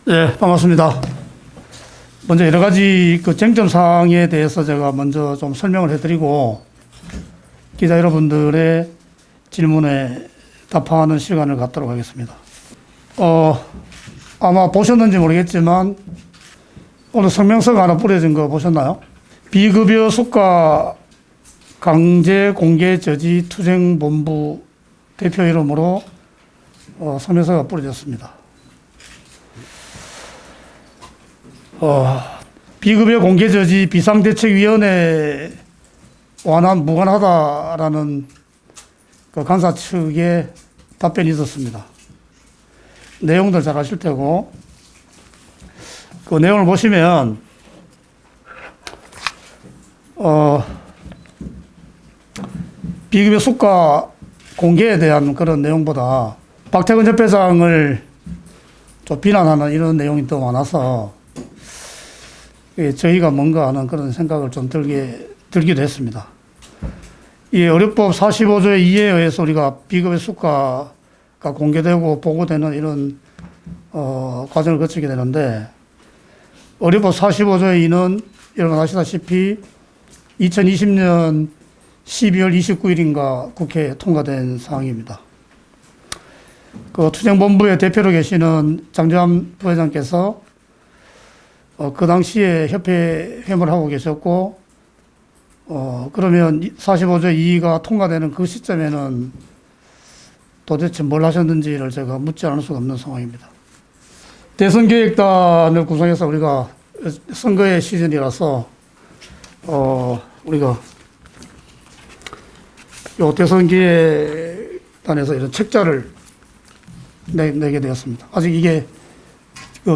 네, 반갑습니다. 먼저 여러 가지 그 쟁점 사항에 대해서 제가 먼저 좀 설명을 해드리고 기자 여러분들의 질문에 답하는 시간을 갖도록 하겠습니다. 아마 보셨는지 모르겠지만 오늘 성명서가 하나 뿌려진 거 보셨나요? 비급여 수가 강제 공개 저지 투쟁본부 대표 이름으로 성명서가 뿌려졌습니다. 비급여 공개 저지 비상대책위원회 완화 무관하다라는 그 간사 측의 답변이 있었습니다. 내용들 잘 아실 테고, 그 내용을 보시면, 비급여 수가 공개에 대한 그런 내용보다 박태근 협회장을 좀 비난하는 이런 내용이 더 많아서 저희가 뭔가 하는 그런 생각을 좀 들기도 했습니다. 이 의료법 45조의 2에 의해서 우리가 비급여 수가가 공개되고 보고되는 이런 과정을 거치게 되는데, 의료법 45조의 2는 여러분 아시다시피 2020년 12월 29일인가 국회에 통과된 사항입니다. 그 투쟁본부의 대표로 계시는 장재환 부회장께서 그 당시에 협회 회무를 하고 계셨고, 그러면 45조 2가 통과되는 그 시점에는 도대체 뭘 하셨는지를 제가 묻지 않을 수가 없는 상황입니다. 대선기획단을 구성해서 우리가 선거의 시즌이라서, 우리가 요 대선기획단에서 이런 책자를 내게 되었습니다. 아직 이게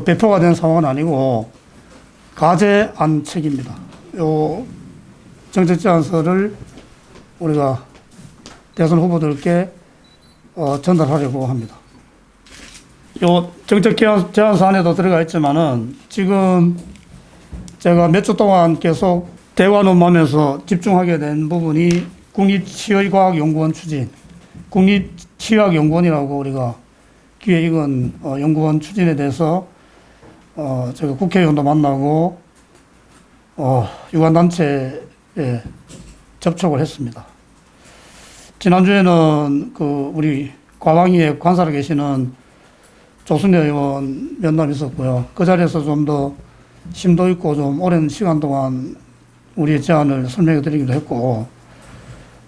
배포가 된 상황은 아니고, 가제안 책입니다. 요 정책 제안서를 우리가 대선 후보들께 전달하려고 합니다. 요 정책 제안서 안에도 들어가 있지만은 지금 제가 몇 주 동안 계속 대화 논문하면서 집중하게 된 부분이 국립치의과학연구원 추진, 국립치의학연구원이라고 우리가 귀에 익은 연구원 추진에 대해서 제가 국회의원도 만나고 유관단체에 접촉을 했습니다. 지난주에는 그 우리 과방위에 관사로 계시는 조순례 의원 면담이 있었고요. 그 자리에서 좀 더 심도 있고 좀 오랜 시간 동안 우리의 제안을 설명해 드리기도 했고,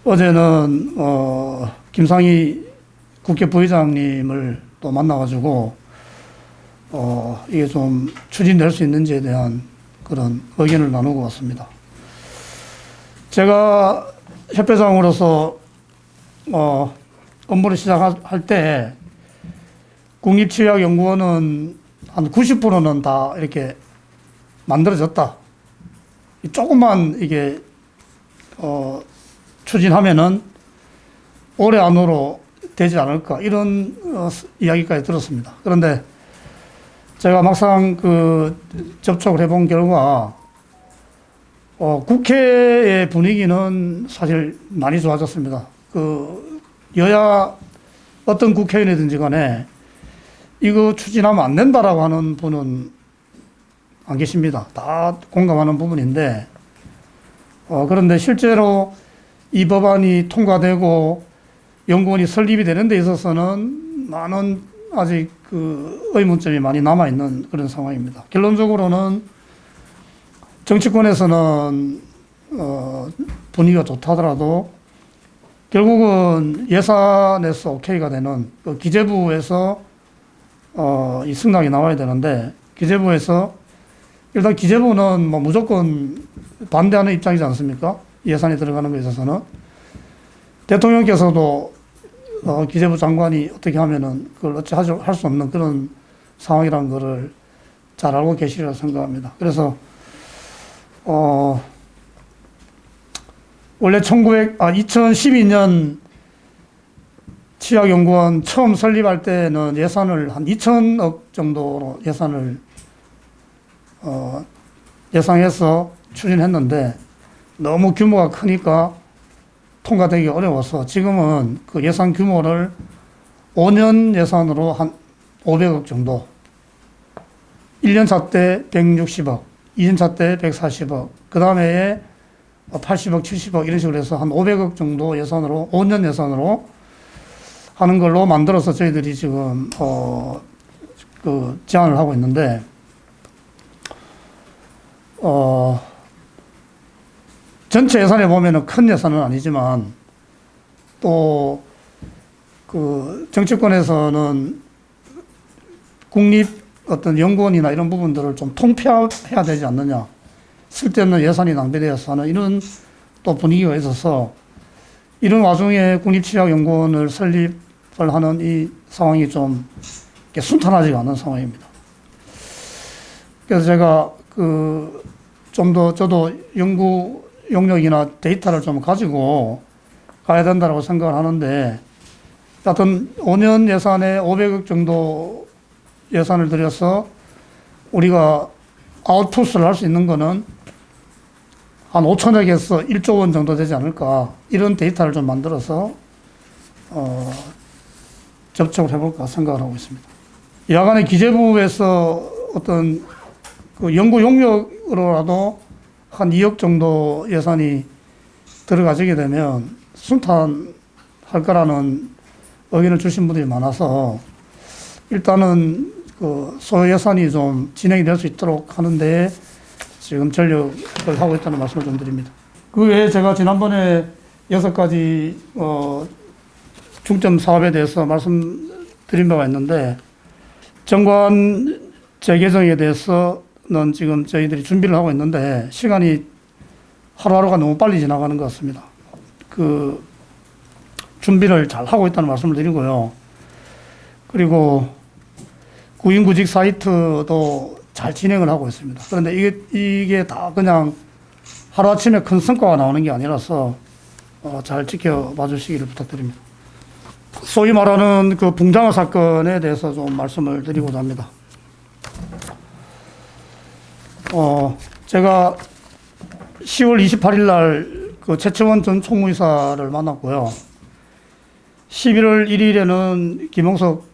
어제는 김상희 국회 부의장님을 또 만나가지고 이게 좀 추진될 수 있는지에 대한 그런 의견을 나누고 왔습니다. 제가 협회장으로서 업무를 시작할 때 국립치의학연구원은 한 90%는 다 이렇게 만들어졌다. 조금만 이게 추진하면은 올해 안으로 되지 않을까, 이런 이야기까지 들었습니다. 그런데 제가 막상 그 접촉을 해본 결과 국회의 분위기는 사실 많이 좋아졌습니다. 그 여야 어떤 국회의원이든지 간에 이거 추진하면 안 된다라고 하는 분은 안 계십니다. 다 공감하는 부분인데, 그런데 실제로 이 법안이 통과되고 연구원이 설립이 되는 데 있어서는 많은 아직 그 의문점이 많이 남아있는 그런 상황입니다. 결론적으로는 정치권에서는 분위기가 좋다더라도 결국은 예산에서 오케이가 되는 그 기재부에서 이 승낙이 나와야 되는데, 기재부에서 일단 기재부는 뭐 무조건 반대하는 입장이지 않습니까? 예산이 들어가는 것에 있어서는. 대통령께서도 기재부 장관이 어떻게 하면은 그걸 어찌 할 수 없는 그런 상황이라는 것을 잘 알고 계시리라 생각합니다. 그래서 원래 2012년 치의학연구원 처음 설립할 때는 예산을 한 2천억 정도로 예상해서 추진했는데 너무 규모가 크니까 통과되기 어려워서 지금은 그 예산 규모를 5년 예산으로 한 500억 정도 1년차 때 160억, 2년차 때 140억, 그 다음에 80억, 70억 이런 식으로 해서 한 500억 정도 예산으로, 5년 예산으로 하는 걸로 만들어서 저희들이 지금, 제안을 하고 있는데, 전체 예산에 보면은 큰 예산은 아니지만, 또, 정치권에서는 국립 어떤 연구원이나 이런 부분들을 좀 통폐합해야 되지 않느냐. 쓸데없는 예산이 낭비되어서 하는 이런 또 분위기가 있어서 이런 와중에 국립치약연구원을 설립을 하는 이 상황이 좀 순탄하지가 않은 상황입니다. 그래서 제가 좀 더 저도 연구 용역이나 데이터를 좀 가지고 가야 된다고 생각을 하는데, 하여튼 5년 예산에 500억 정도 예산을 들여서 우리가 아웃풋을 할 수 있는 거는 한 5천억에서 1조 원 정도 되지 않을까, 이런 데이터를 좀 만들어서 접촉을 해볼까 생각을 하고 있습니다. 야간에 기재부에서 어떤 연구 용역으로라도 한 2억 정도 예산이 들어가지게 되면 순탄할 거라는 의견을 주신 분들이 많아서 일단은 소요 예산이 좀 진행이 될 수 있도록 하는데 지금 전력을 하고 있다는 말씀을 좀 드립니다. 그 외에 제가 지난번에 6가지 중점 사업에 대해서 말씀드린 바가 있는데, 정관 재개정에 대해서는 지금 저희들이 준비를 하고 있는데 시간이 하루하루가 너무 빨리 지나가는 것 같습니다. 준비를 잘 하고 있다는 말씀을 드리고요. 그리고 구인구직 사이트도 잘 진행을 하고 있습니다. 그런데 이게 다 그냥 하루아침에 큰 성과가 나오는 게 아니라서 잘 지켜봐 주시기를 부탁드립니다. 소위 말하는 붕장어 사건에 대해서 좀 말씀을 드리고자 합니다. 제가 10월 28일 날 최채원 전 총무이사를 만났고요. 11월 1일에는 김홍석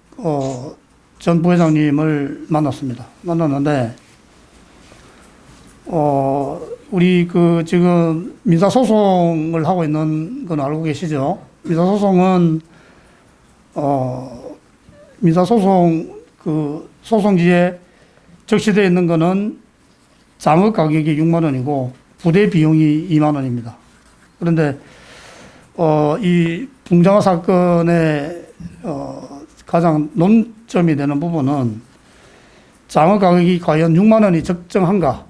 전 부회장님을 만났는데, 우리 지금 민사소송을 하고 있는 건 알고 계시죠? 민사소송은, 소송지에 적시되어 있는 거는 장어 가격이 6만 원이고 부대 비용이 2만 원입니다. 그런데, 이 붕장어 사건의, 가장 논점이 되는 부분은 장어 가격이 과연 6만 원이 적정한가?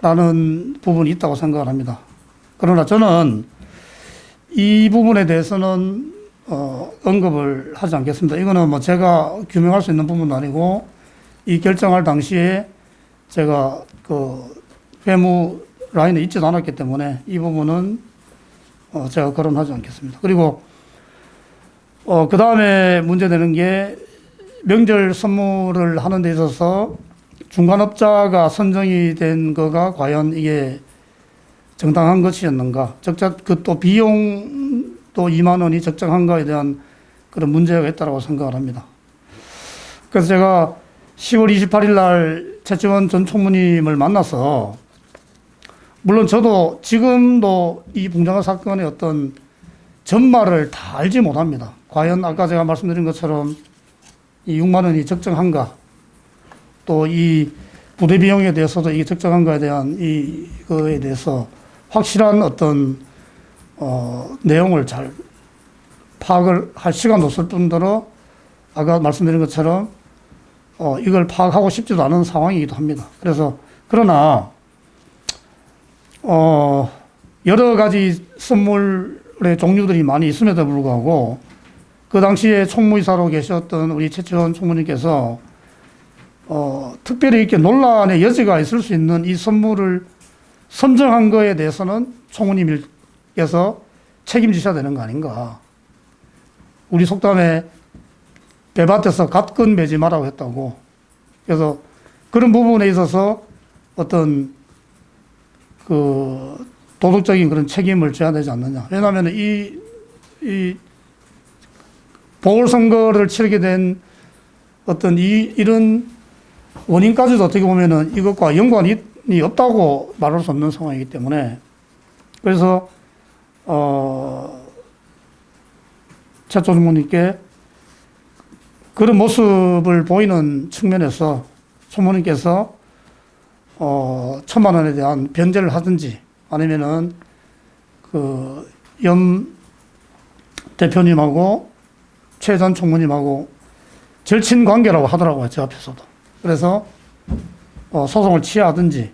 라는 부분이 있다고 생각을 합니다. 그러나 저는 이 부분에 대해서는 언급을 하지 않겠습니다. 이거는 뭐 제가 규명할 수 있는 부분도 아니고, 이 결정할 당시에 제가 회무 라인에 있지도 않았기 때문에 이 부분은 제가 거론하지 않겠습니다. 그리고 그 다음에 문제되는 게, 명절 선물을 하는 데 있어서 중간업자가 선정이 된 거가 과연 이게 정당한 것이었는가, 또 비용도 2만 원이 적정한가에 대한 그런 문제가 있다고 생각을 합니다. 그래서 제가 10월 28일 날 최채원 전 총무님을 만나서, 물론 저도 지금도 이 붕장어 사건의 어떤 전말을 다 알지 못합니다. 과연 아까 제가 말씀드린 것처럼 이 6만 원이 적정한가, 또 이 부대 비용에 대해서도 이게 적정한가에 대한 이거에 대해서 확실한 어떤 내용을 잘 파악을 할 시간도 없을 뿐더러 아까 말씀드린 것처럼 이걸 파악하고 싶지도 않은 상황이기도 합니다. 그러나 여러 가지 선물의 종류들이 많이 있음에도 불구하고 그 당시에 총무이사로 계셨던 우리 최채원 총무님께서 특별히 이렇게 논란의 여지가 있을 수 있는 이 선물을 선정한 거에 대해서는 총무님께서 책임지셔야 되는 거 아닌가. 우리 속담에 배밭에서 갓근 매지 마라고 했다고. 그래서 그런 부분에 있어서 어떤 도덕적인 그런 책임을 져야 되지 않느냐. 왜냐하면 이 보궐선거를 치르게 된 어떤 이런 원인까지도 어떻게 보면은 이것과 연관이 없다고 말할 수 없는 상황이기 때문에 그래서 최초 총무님께 그런 모습을 보이는 측면에서 총무님께서 1,000만 원에 대한 변제를 하든지 아니면은 그 염 대표님하고 최 전 총무님하고 절친 관계라고 하더라고요, 제 앞에서도. 그래서 소송을 취하든지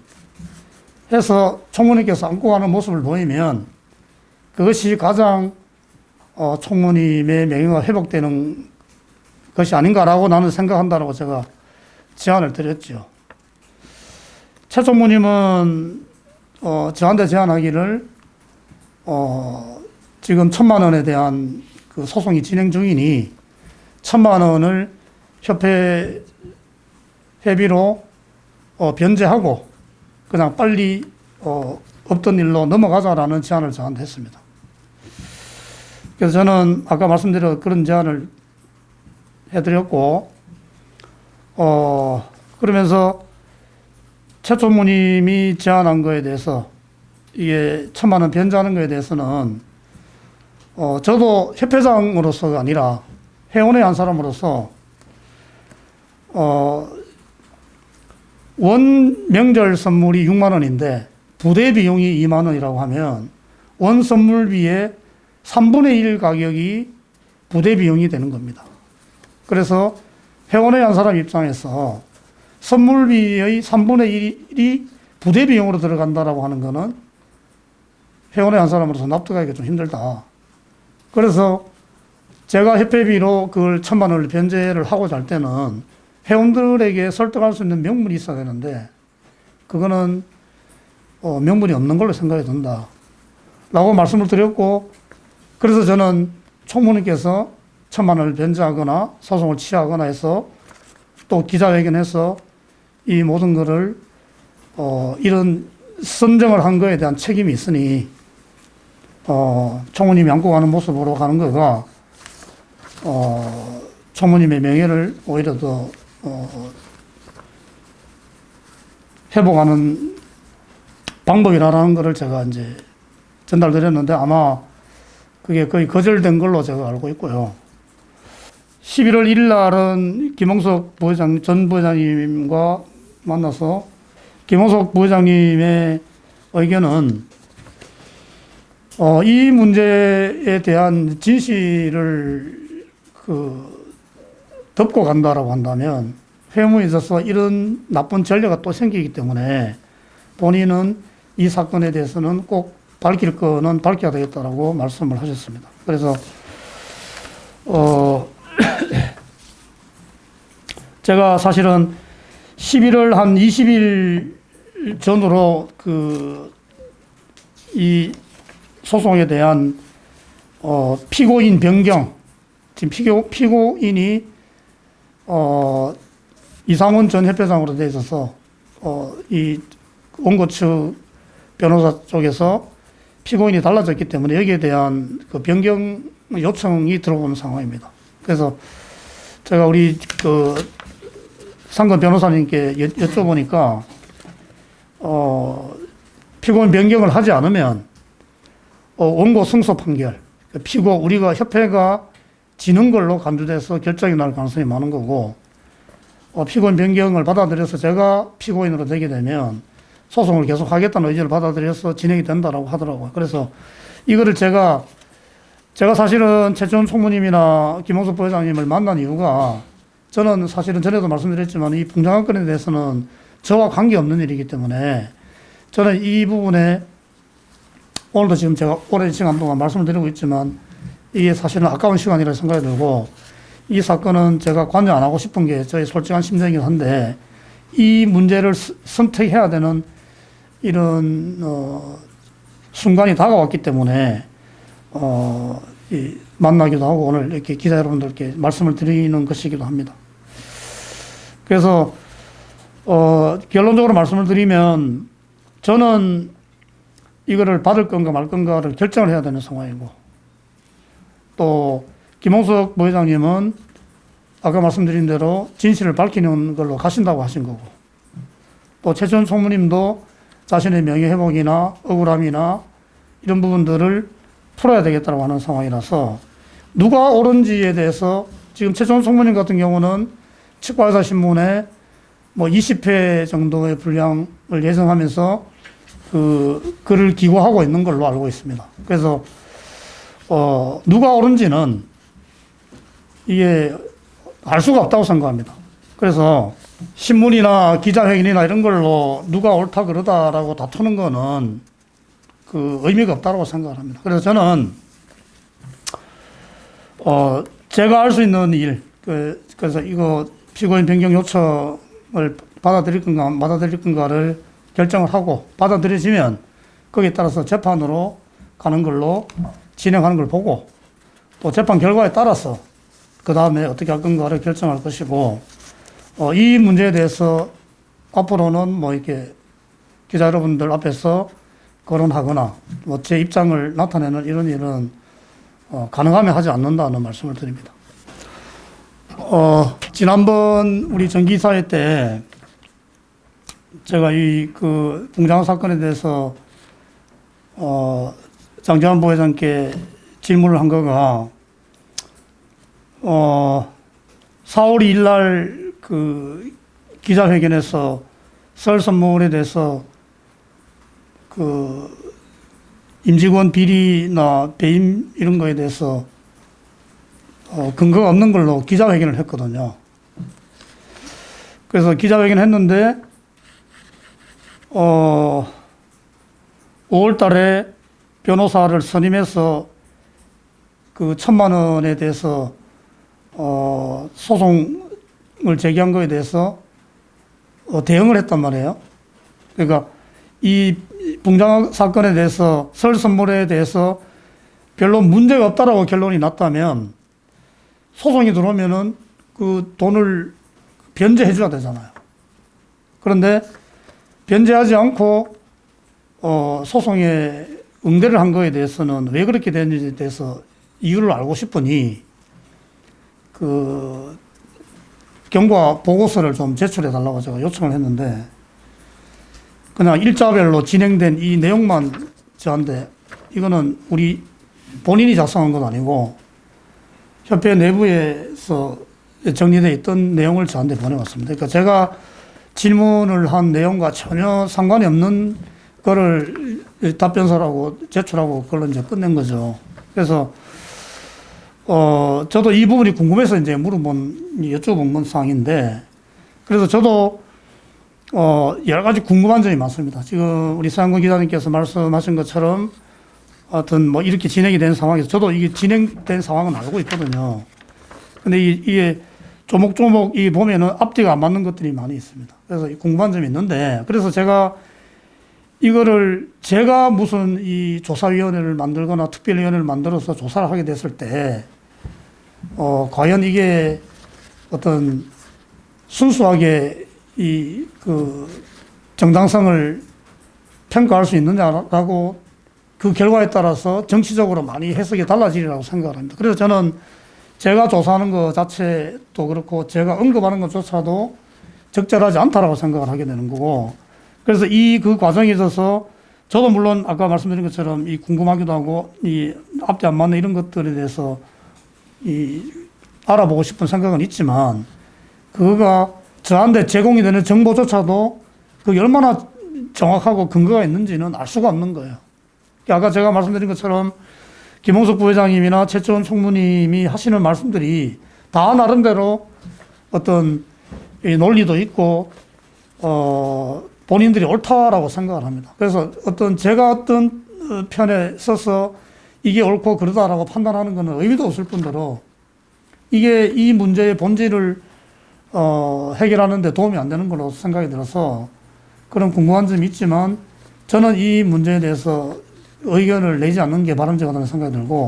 해서 총무님께서 안고 가는 모습을 보이면 그것이 가장 총무님의 명예가 회복되는 것이 아닌가라고 나는 생각한다라고 제가 제안을 드렸죠. 최 총무님은 저한테 제안하기를 지금 1,000만 원에 대한 그 소송이 진행 중이니 1,000만 원을 협회 회비로 변제하고 그냥 빨리 없던 일로 넘어가자라는 제안을 저한테 했습니다. 그래서 저는 아까 말씀드린 그런 제안을 해드렸고 그러면서 최 총무님이 제안한 거에 대해서 이게 1,000만 원 변제하는 거에 대해서는 저도 협회장으로서가 아니라 회원의 한 사람으로서 원 명절 선물이 6만 원인데 부대 비용이 2만 원이라고 하면 원 선물비의 3분의 1 가격이 부대 비용이 되는 겁니다. 그래서 회원의 한 사람 입장에서 선물비의 3분의 1이 부대 비용으로 들어간다라고 하는 거는 회원의 한 사람으로서 납득하기가 좀 힘들다. 그래서 제가 협회비로 그걸 1,000만 원을 변제를 하고자 할 때는 회원들에게 설득할 수 있는 명분이 있어야 되는데 그거는 명분이 없는 걸로 생각이 든다 라고 말씀을 드렸고 그래서 저는 총무님께서 1,000만 원을 변제하거나 소송을 취하거나 해서 또 기자회견해서 이 모든 거를 이런 선정을 한 거에 대한 책임이 있으니 총무님이 안고 가는 모습으로 가는 거가 총무님의 명예를 오히려 더 회복하는 방법이라는 것을 제가 이제 전달드렸는데 아마 그게 거의 거절된 걸로 제가 알고 있고요. 11월 1일 날은 김홍석 부회장, 전 부회장님과 만나서 김홍석 부회장님의 의견은 이 문제에 대한 진실을 덮고 간다라고 한다면 회무에 있어서 이런 나쁜 전례가 또 생기기 때문에 본인은 이 사건에 대해서는 꼭 밝힐 거는 밝혀야 되겠다라고 말씀을 하셨습니다. 그래서 제가 사실은 11월 한 20일 전으로 이 소송에 대한 피고인 변경, 지금 피고인이 이상훈 전 협회장으로 되어 있어서 이 원고 측 변호사 쪽에서 피고인이 달라졌기 때문에 여기에 대한 그 변경 요청이 들어오는 상황입니다. 그래서 제가 우리 상권 변호사님께 여쭤보니까 피고인 변경을 하지 않으면 원고 승소 판결, 우리가 협회가 지는 걸로 간주돼서 결정이 날 가능성이 많은 거고 피고인 변경을 받아들여서 제가 피고인으로 되게 되면 소송을 계속 하겠다는 의지를 받아들여서 진행이 된다라고 하더라고요. 그래서 이거를 제가 사실은 최천 총무님이나 김홍석 부회장님을 만난 이유가 저는 사실은 전에도 말씀드렸지만 이 풍장한 건에 대해서는 저와 관계없는 일이기 때문에 저는 이 부분에 오늘도 지금 제가 오랜 시간 동안 말씀을 드리고 있지만 이게 사실은 아까운 시간이라 생각이 들고 이 사건은 제가 관여 안 하고 싶은 게 저의 솔직한 심정이긴 한데 이 문제를 선택해야 되는 이런 순간이 다가왔기 때문에 만나기도 하고 오늘 이렇게 기자 여러분들께 말씀을 드리는 것이기도 합니다. 그래서 결론적으로 말씀을 드리면 저는 이거를 받을 건가 말 건가를 결정을 해야 되는 상황이고 또 김홍석 부회장님은 아까 말씀드린 대로 진실을 밝히는 걸로 가신다고 하신 거고, 또 최천 총무님도 자신의 명예회복이나 억울함이나 이런 부분들을 풀어야 되겠다고 하는 상황이라서 누가 옳은지에 대해서 지금 최천 총무님 같은 경우는 치과의사신문에 뭐 20회 정도의 분량을 예정하면서 그 글을 기고하고 있는 걸로 알고 있습니다. 그래서 누가 옳은지는 이게 알 수가 없다고 생각합니다. 그래서 신문이나 기자회견이나 이런 걸로 누가 옳다 그러다라고 다투는 거는 그 의미가 없다고 생각을 합니다. 그래서 저는 제가 할 수 있는 일, 그래서 이거 피고인 변경 요청을 받아들일 건가 안 받아들일 건가를 결정을 하고 받아들여지면 거기에 따라서 재판으로 가는 걸로 진행하는 걸 보고 또 재판 결과에 따라서 그 다음에 어떻게 할 건가를 결정할 것이고, 이 문제에 대해서 앞으로는 뭐 이렇게 기자 여러분들 앞에서 거론하거나 뭐 제 입장을 나타내는 이런 일은 가능하면 하지 않는다는 말씀을 드립니다. 지난번 우리 정기사회 때 제가 이 그 공장 사건에 대해서 장재환 부회장께 질문을 한 거가 4월 2일 날 그 기자회견에서 설 선물에 대해서 그 임직원 비리나 배임 이런 거에 대해서 근거가 없는 걸로 기자회견을 했거든요. 그래서 기자회견을 했는데 5월 달에 변호사를 선임해서 그 1,000만 원에 대해서 소송을 제기한 거에 대해서 대응을 했단 말이에요. 그러니까 이 붕장 사건에 대해서 설 선물에 대해서 별로 문제가 없다라고 결론이 났다면 소송이 들어오면은 그 돈을 변제해 줘야 되잖아요. 그런데 변제하지 않고 소송에 응대를 한 거에 대해서는 왜 그렇게 됐는지에 대해서 이유를 알고 싶으니 그 경과 보고서를 좀 제출해 달라고 제가 요청을 했는데 그냥 일자별로 진행된 이 내용만 저한테, 이거는 우리 본인이 작성한 건 아니고 협회 내부에서 정리되어 있던 내용을 저한테 보내왔습니다. 그러니까 제가 질문을 한 내용과 전혀 상관이 없는 거를 답변서라고 제출하고 그걸로 이제 끝낸 거죠. 그래서 저도 이 부분이 궁금해서 이제 여쭤본 건 사항인데, 그래서 저도 여러 가지 궁금한 점이 많습니다. 지금 우리 서양근 기자님께서 말씀하신 것처럼 하여튼 뭐 이렇게 진행이 된 상황에서 저도 이게 진행된 상황은 알고 있거든요. 근데 이게 조목조목 이 보면은 앞뒤가 안 맞는 것들이 많이 있습니다. 그래서 궁금한 점이 있는데, 그래서 제가 이거를 제가 무슨 이 조사위원회를 만들거나 특별위원회를 만들어서 조사를 하게 됐을 때 과연 이게 어떤 순수하게 이 그 정당성을 평가할 수 있느냐라고 그 결과에 따라서 정치적으로 많이 해석이 달라지리라고 생각을 합니다. 그래서 저는 제가 조사하는 것 자체도 그렇고 제가 언급하는 것조차도 적절하지 않다라고 생각을 하게 되는 거고, 그래서 그 과정에 있어서 저도 물론 아까 말씀드린 것처럼 이 궁금하기도 하고 이 앞뒤 안 맞는 이런 것들에 대해서 알아보고 싶은 생각은 있지만 그거가 저한테 제공이 되는 정보조차도 그게 얼마나 정확하고 근거가 있는지는 알 수가 없는 거예요. 아까 제가 말씀드린 것처럼 김홍석 부회장님이나 최천 총무님이 하시는 말씀들이 다 나름대로 어떤 논리도 있고 본인들이 옳다라고 생각을 합니다. 그래서 제가 어떤 편에 서서 이게 옳고 그러다라고 판단하는 것은 의미도 없을 뿐더러 이게 이 문제의 본질을 해결하는 데 도움이 안 되는 걸로 생각이 들어서 그런 궁금한 점이 있지만 저는 이 문제에 대해서 의견을 내지 않는 게 바람직하다는 생각이 들고,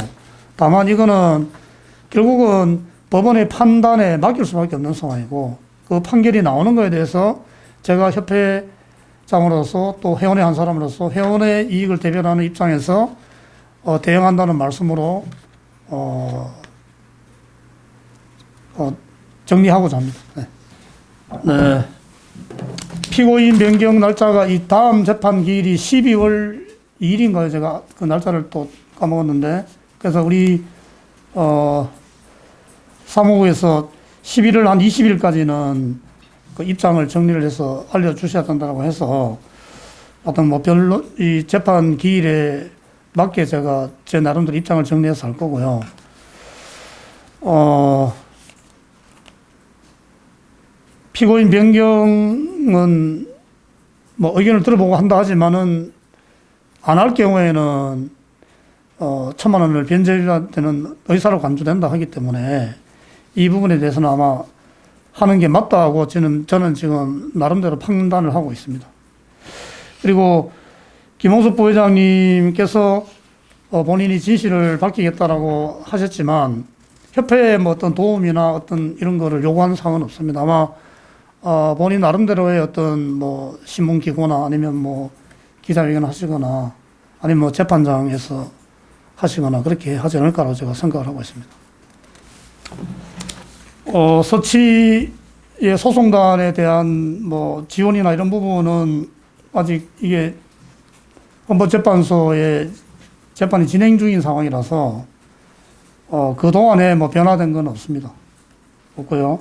다만 이거는 결국은 법원의 판단에 맡길 수밖에 없는 상황이고 그 판결이 나오는 거에 대해서 제가 협회장으로서 또 회원의 한 사람으로서 회원의 이익을 대변하는 입장에서 대응한다는 말씀으로 정리하고자 합니다. 네. 네. 피고인 변경 날짜가 이 다음 재판 기일이 12월 2일인가요? 제가 그 날짜를 또 까먹었는데. 그래서 우리, 사무부에서 11월 한 20일까지는 그 입장을 정리를 해서 알려주셔야 된다고 해서 어떤 뭐 별로 이 재판 기일에 맞게 제가 제 나름대로 입장을 정리해서 할 거고요. 피고인 변경은 뭐 의견을 들어보고 한다 하지만은 안 할 경우에는 1,000만 원을 변제해야 되는 의사로 간주된다 하기 때문에 이 부분에 대해서는 아마 하는 게 맞다고 저는 지금 나름대로 판단을 하고 있습니다. 그리고 김홍수 부회장님께서 본인이 진실을 밝히겠다라고 하셨지만 협회에 뭐 어떤 도움이나 어떤 이런 거를 요구하는 사항은 없습니다. 아마 본인 나름대로의 어떤 뭐 신문기고나 아니면 뭐 기자회견 하시거나 아니면 뭐 재판장에서 하시거나 그렇게 하지 않을까라고 제가 생각을 하고 있습니다. 서치의 소송단에 대한 뭐 지원이나 이런 부분은 아직 이게 헌법재판소에 재판이 진행 중인 상황이라서 그동안에 뭐 변화된 건 없습니다. 없고요.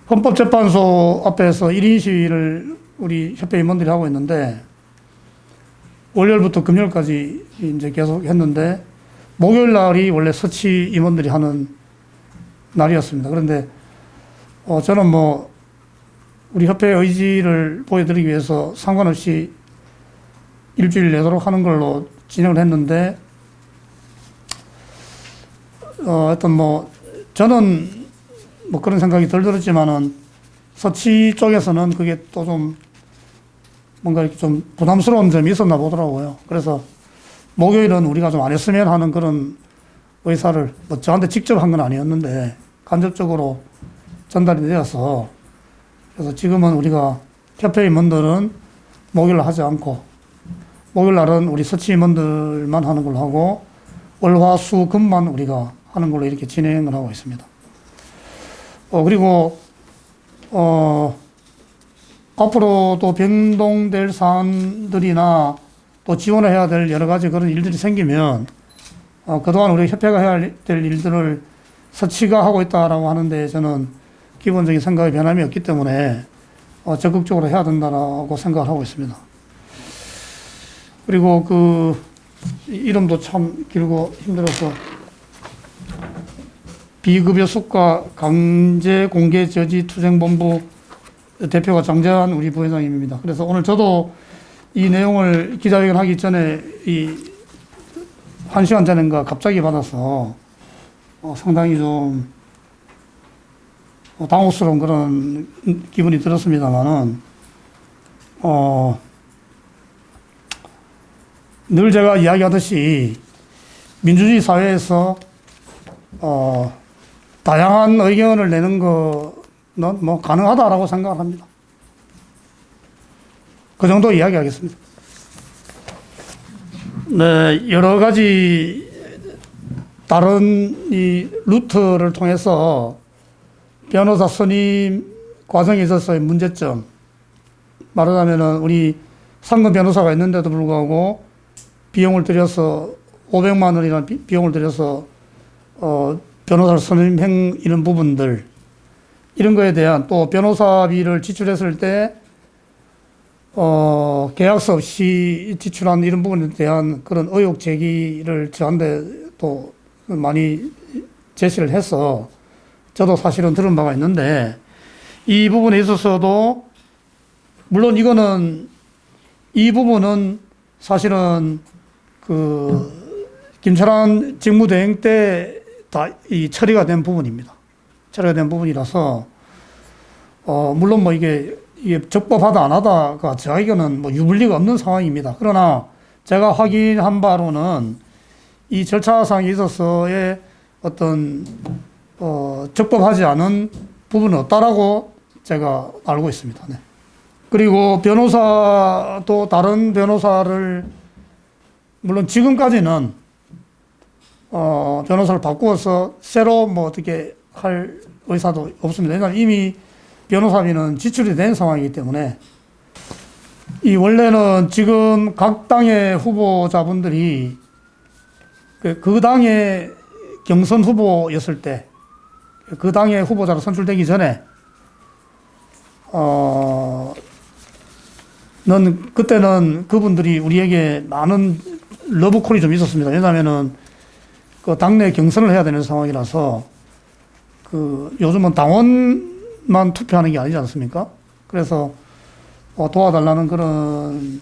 헌법재판소 앞에서 1인 시위를 우리 협회 임원들이 하고 있는데 월요일부터 금요일까지 이제 계속 했는데 목요일 날이 원래 서치 임원들이 하는 날이었습니다. 그런데 저는 뭐 우리 협회의 의지를 보여드리기 위해서 상관없이 일주일 내도록 하는 걸로 진행을 했는데 하여튼 뭐 저는 뭐 그런 생각이 덜 들었지만은 서치 쪽에서는 그게 또 좀 뭔가 이렇게 좀 부담스러운 점이 있었나 보더라고요. 그래서 목요일은 우리가 좀 안 했으면 하는 그런 의사를 뭐 저한테 직접 한 건 아니었는데 간접적으로 전달이 되어서 그래서 지금은 우리가 협회 임원들은 목요일 하지 않고 목요일 날은 우리 서치 임원들만 하는 걸로 하고 월, 화, 수, 금만 우리가 하는 걸로 이렇게 진행을 하고 있습니다. 그리고 앞으로도 변동될 사안들이나 또 지원을 해야 될 여러 가지 그런 일들이 생기면 그동안 우리 협회가 해야 될 일들을 서치가 하고 있다라고 하는데 저는 기본적인 생각의 변함이 없기 때문에 적극적으로 해야 된다라고 생각을 하고 있습니다. 그리고 그 이름도 참 길고 힘들어서 비급여 수가 강제 공개 저지 투쟁본부 대표가 장재환 우리 부회장님입니다. 그래서 오늘 저도 이 내용을 기자회견 하기 전에 이 1시간 전인가 갑자기 받아서 상당히 좀 당혹스러운 그런 기분이 들었습니다만은 늘 제가 이야기하듯이 민주주의 사회에서 다양한 의견을 내는 거는 뭐 가능하다라고 생각을 합니다. 그 정도 이야기하겠습니다. 네, 여러 가지 다른 이 루트를 통해서 변호사 선임 과정에 있어서의 문제점, 말하자면은 우리 상급 변호사가 있는데도 불구하고 비용을 들여서 500만 원이라는 비용을 들여서 변호사를 선임행 이런 부분들 이런 거에 대한 또 변호사비를 지출했을 때 계약서 없이 지출한 이런 부분에 대한 그런 의혹 제기를 저한테 또 많이 제시를 해서 저도 사실은 들은 바가 있는데 이 부분에 있어서도 물론 이 부분은 사실은 그 김철한 직무대행 때 다 이 처리가 된 부분입니다. 처리가 된 부분이라서 물론 뭐 이게 적법하다 안 하다가 저에게는 뭐 유불리가 없는 상황입니다. 그러나 제가 확인한 바로는 이 절차상에 있어서의 어떤 적법하지 않은 부분은 없다라고 제가 알고 있습니다. 네. 그리고 변호사도 다른 변호사를 물론 지금까지는 변호사를 바꾸어서 새로 뭐 어떻게 할 의사도 없습니다. 왜냐하면 이미 변호사비는 지출이 된 상황이기 때문에 이 원래는 지금 각 당의 후보자분들이 그 당의 경선 후보였을 때 그 당의 후보자로 선출되기 전에 그때는 그분들이 우리에게 많은 러브콜이 좀 있었습니다. 왜냐하면은 그 당내 경선을 해야 되는 상황이라서 그 요즘은 당원만 투표하는 게 아니지 않습니까? 그래서 도와달라는 그런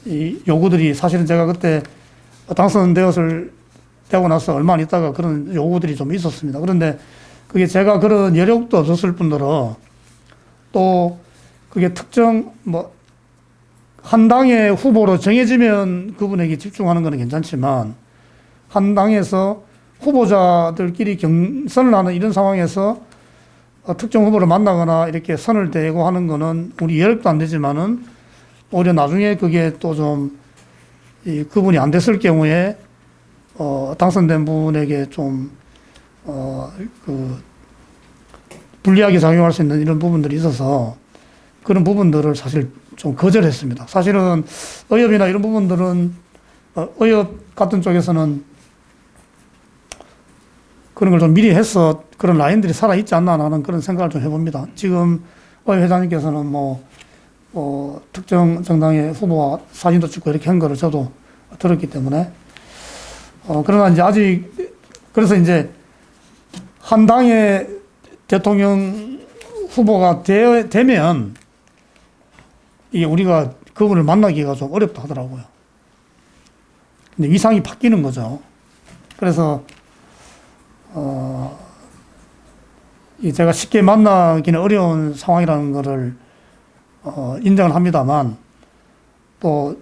이 요구들이 사실은 제가 그때 되고 나서 얼마 안 있다가 그런 요구들이 좀 있었습니다. 그런데 그게 제가 그런 여력도 없었을 뿐더러 또 그게 특정 한 당의 후보로 정해지면 그분에게 집중하는 것은 괜찮지만 한 당에서 후보자들끼리 경선을 하는 이런 상황에서 특정 후보를 만나거나 이렇게 선을 대고 하는 거는 우리 여력도 안 되지만은 오히려 나중에 그게 또 좀 그분이 안 됐을 경우에 당선된 분에게 좀 불리하게 작용할 수 있는 이런 부분들이 있어서 그런 부분들을 사실 좀 거절했습니다. 사실은 의협이나 이런 부분들은 의협 같은 쪽에서는 그런 걸 좀 미리 해서 그런 라인들이 살아있지 않나 하는 그런 생각을 좀 해봅니다. 지금 의협 회장님께서는 특정 정당의 후보와 사진도 찍고 이렇게 한 거를 저도 들었기 때문에 그러나 이제 그래서 이제 한 당의 대통령 후보가 되면 이게 우리가 그분을 만나기가 좀 어렵다 하더라고요. 근데 위상이 바뀌는 거죠. 그래서 제가 쉽게 만나기는 어려운 상황이라는 거를 인정을 합니다만 또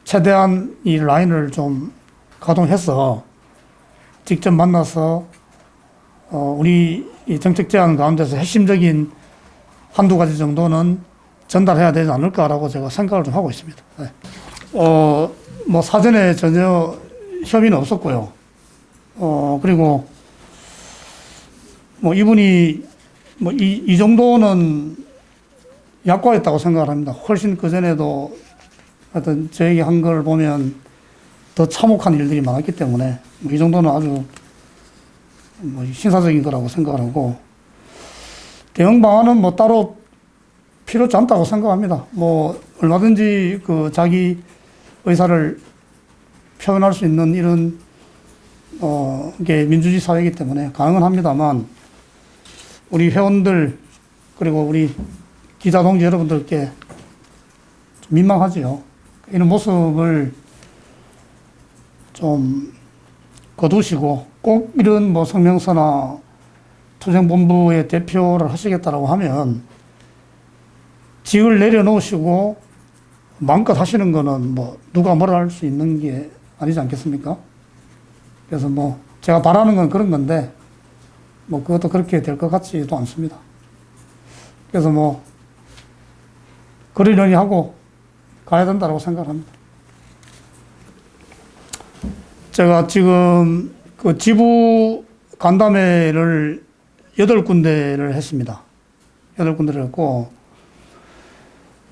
최대한 이 라인을 좀 가동해서 직접 만나서 우리 이 정책 제안 가운데서 핵심적인 한두 가지 정도는 전달해야 되지 않을까라고 제가 생각을 좀 하고 있습니다. 네. 사전에 전혀 협의는 없었고요. 그리고 이분이 이 정도는 약과했다고 생각을 합니다. 훨씬 그전에도 하여튼 저에게 한 걸 보면 더 참혹한 일들이 많았기 때문에 이 정도는 아주 신사적인 거라고 생각을 하고 대응 방안은 따로 필요치 않다고 생각합니다. 얼마든지 자기 의사를 표현할 수 있는 이런 게 민주주의 사회이기 때문에 가능은 합니다만 우리 회원들 그리고 우리 기자 동지 여러분들께 좀 민망하지요. 이런 모습을 좀 거두시고 꼭 이런 성명서나 투쟁본부의 대표를 하시겠다라고 하면 직을 내려놓으시고 마음껏 하시는 거는 누가 뭐라 할 수 있는 게 아니지 않겠습니까? 그래서 제가 바라는 건 그런 건데 그것도 그렇게 될 것 같지도 않습니다. 그래서 그러려니 하고 가야 된다고 생각합니다. 제가 지금 지부 간담회를 8군데를 했습니다. 8군데를 했고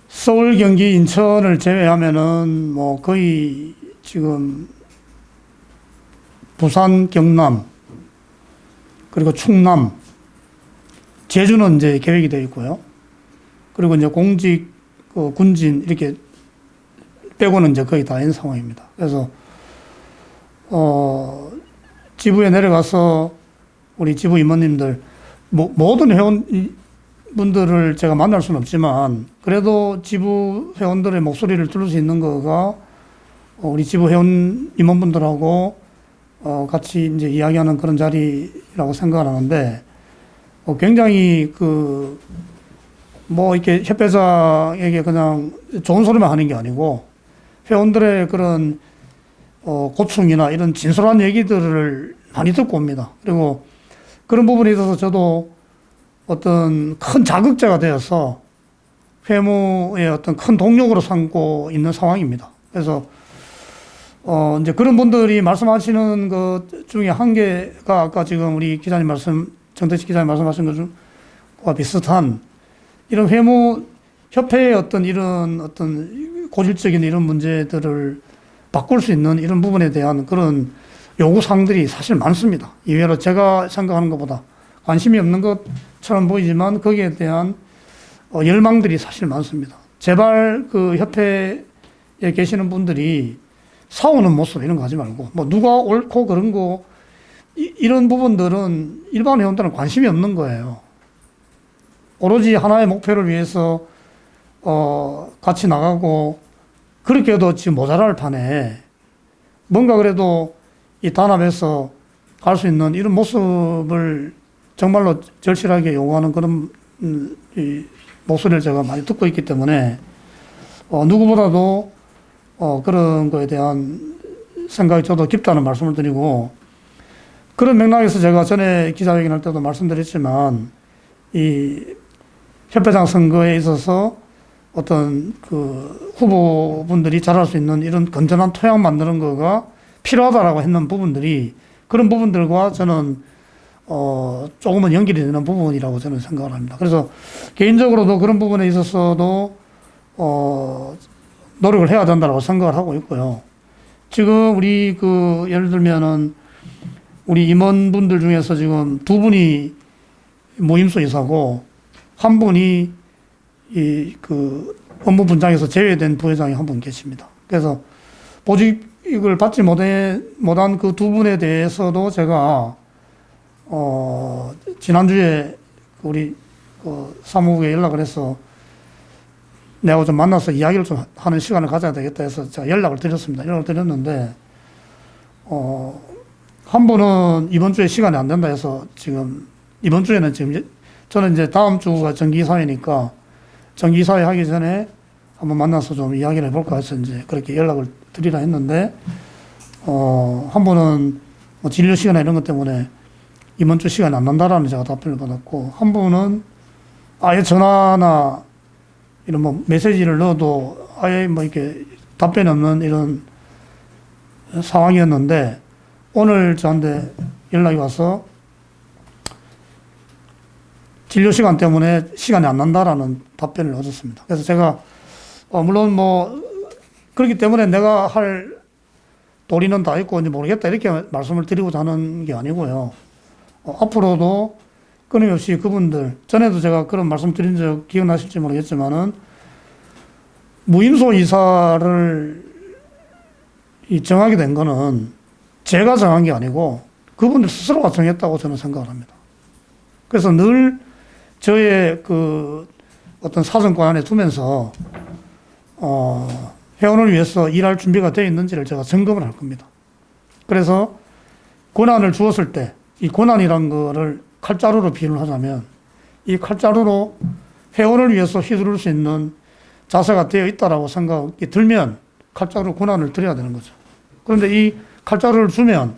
서울, 경기, 인천을 제외하면은 거의 지금 부산, 경남, 그리고 충남, 제주는 이제 계획이 되어 있고요. 그리고 이제 공직, 군진 이렇게 빼고는 이제 거의 다 한 상황입니다. 그래서 지부에 내려가서 우리 지부 임원님들 모든 회원분들을 제가 만날 수는 없지만 그래도 지부 회원들의 목소리를 들을 수 있는 거가 우리 지부 회원 임원분들하고 같이 이제 이야기하는 그런 자리라고 생각을 하는데 굉장히 이렇게 협회장에게 그냥 좋은 소리만 하는 게 아니고 회원들의 그런 고충이나 이런 진솔한 얘기들을 많이 듣고 옵니다. 그리고 그런 부분에 있어서 저도 어떤 큰 자극제가 되어서 회무의 어떤 큰 동력으로 삼고 있는 상황입니다. 그래서 이제 그런 분들이 말씀하시는 것 중에 한 개가 아까 지금 우리 기자님 정대식 기자님 말씀하신 것과 비슷한 이런 회무 협회의 어떤 고질적인 이런 문제들을 바꿀 수 있는 이런 부분에 대한 그런 요구사항들이 사실 많습니다. 이외로 제가 생각하는 것보다 관심이 없는 것처럼 보이지만 거기에 대한 열망들이 사실 많습니다. 제발 그 협회에 계시는 분들이 싸우는 모습 이런 거 하지 말고 뭐 누가 옳고 그런 거 이런 부분들은 일반 회원들은 관심이 없는 거예요. 오로지 하나의 목표를 위해서 같이 나가고 그렇게 해도 지금 모자랄 판에 뭔가 그래도 이 단합해서 갈 수 있는 이런 모습을 정말로 절실하게 요구하는 그런 이 목소리를 제가 많이 듣고 있기 때문에 누구보다도 그런 거에 대한 생각이 저도 깊다는 말씀을 드리고 그런 맥락에서 제가 전에 기자회견할 때도 말씀드렸지만 이 협회장 선거에 있어서 어떤 그 후보분들이 잘할 수 있는 이런 건전한 토양 만드는 거가 필요하다라고 했는 부분들이 그런 부분들과 저는 조금은 연결이 되는 부분이라고 저는 생각을 합니다. 그래서 개인적으로도 그런 부분에 있어서도 노력을 해야 된다고 생각을 하고 있고요. 지금 우리 예를 들면은 우리 임원분들 중에서 지금 두 분이 모임소 이사고 한 분이 업무 분장에서 제외된 부회장이 한 분 계십니다. 그래서 보직을 받지 못한 그 두 분에 대해서도 제가 지난주에 우리 사무국에 연락을 해서 내가 좀 만나서 이야기를 좀 하는 시간을 가져야 되겠다 해서 제가 연락을 드렸습니다. 연락을 드렸는데 한 분은 이번 주에 시간이 안 된다 해서 지금 이번 주에는 지금 저는 이제 다음 주가 정기사회니까 정기사회 하기 전에 한번 만나서 좀 이야기를 해볼까 해서 이제 그렇게 연락을 드리라 했는데 한 분은 뭐 진료 시간이나 이런 것 때문에 이번 주 시간이 안 난다라는 제가 답변을 받았고 한 분은 아예 전화나 이런 뭐 메시지를 넣어도 아예 뭐 이렇게 답변이 없는 이런 상황이었는데 오늘 저한테 연락이 와서 진료 시간 때문에 시간이 안 난다라는 답변을 얻었습니다. 그래서 제가 물론 뭐 그렇기 때문에 내가 할 도리는 다 있고 이제 모르겠다 이렇게 말씀을 드리고자 하는 게 아니고요. 앞으로도 끊임없이 그분들 전에도 제가 그런 말씀 드린 적 기억나실지 모르겠지만은 무임소 이사를 정하게 된 거는 제가 정한 게 아니고 그분들 스스로가 정했다고 저는 생각을 합니다. 그래서 늘 저의 어떤 사정권 안에 두면서 회원을 위해서 일할 준비가 되어 있는지를 제가 점검을 할 겁니다. 그래서 권한을 주었을 때 이 권한이란 거를 칼자루로 비유를 하자면 이 칼자루로 회원을 위해서 휘두를 수 있는 자세가 되어 있다라고 생각이 들면 칼자루 권한을 드려야 되는 거죠. 그런데 이 칼자루를 주면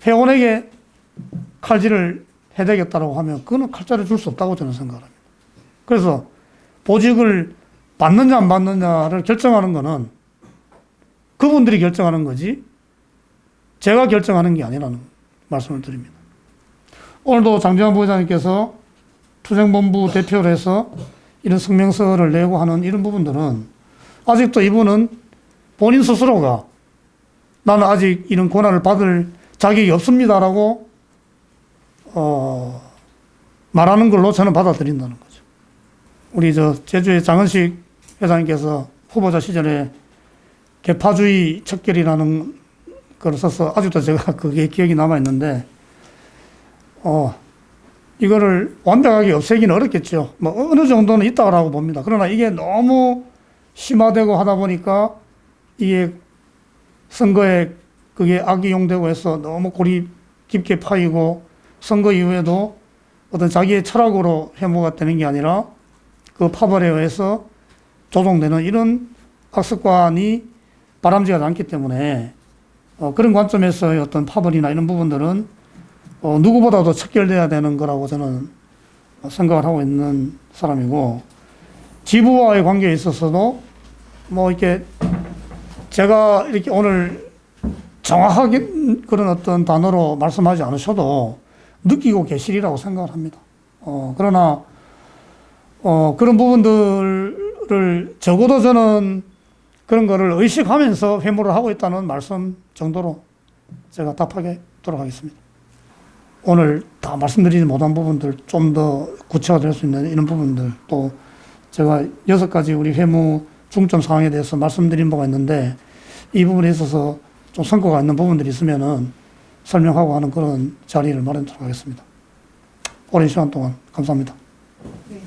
회원에게 칼질을 해야 되겠다라고 하면 그거는 칼자루를 줄 수 없다고 저는 생각합니다. 그래서 보직을 받느냐 안 받느냐를 결정하는 거는 그분들이 결정하는 거지 제가 결정하는 게 아니라는 말씀을 드립니다. 오늘도 장재환 부회장님께서 투쟁본부 대표를 해서 이런 성명서를 내고 하는 이런 부분들은 아직도 이분은 본인 스스로가 나는 아직 이런 권한을 받을 자격이 없습니다라고 말하는 걸로 저는 받아들인다는 거죠. 우리 제주의 장은식 회장님께서 후보자 시절에 개파주의 척결이라는 걸 써서 아직도 제가 그게 기억이 남아있는데 이거를 완벽하게 없애기는 어렵겠죠. 뭐 어느 정도는 있다고 봅니다. 그러나 이게 너무 심화되고 하다 보니까 이게 선거에 그게 악용되고 해서 너무 골이 깊게 파이고 선거 이후에도 어떤 자기의 철학으로 혐오가 되는 게 아니라 그 파벌에 의해서 조종되는 이런 악습관이 바람직하지 않기 때문에 그런 관점에서의 어떤 파벌이나 이런 부분들은 누구보다도 척결돼야 되는 거라고 저는 생각을 하고 있는 사람이고 지부와의 관계에 있어서도 뭐 이렇게 제가 이렇게 오늘 정확하게 그런 어떤 단어로 말씀하지 않으셔도 느끼고 계시리라고 생각을 합니다. 그러나, 그런 부분들을 적어도 저는 그런 거를 의식하면서 회무를 하고 있다는 말씀 정도로 제가 답하도록 하겠습니다. 오늘 다 말씀드리지 못한 부분들 좀 더 구체화될 수 있는 이런 부분들, 또 제가 6가지 우리 회무 중점 사항에 대해서 말씀드린 바가 있는데, 이 부분에 있어서 좀 성과가 있는 부분들이 있으면은 설명하고 하는 그런 자리를 마련하도록 하겠습니다. 오랜 시간 동안 감사합니다. 네.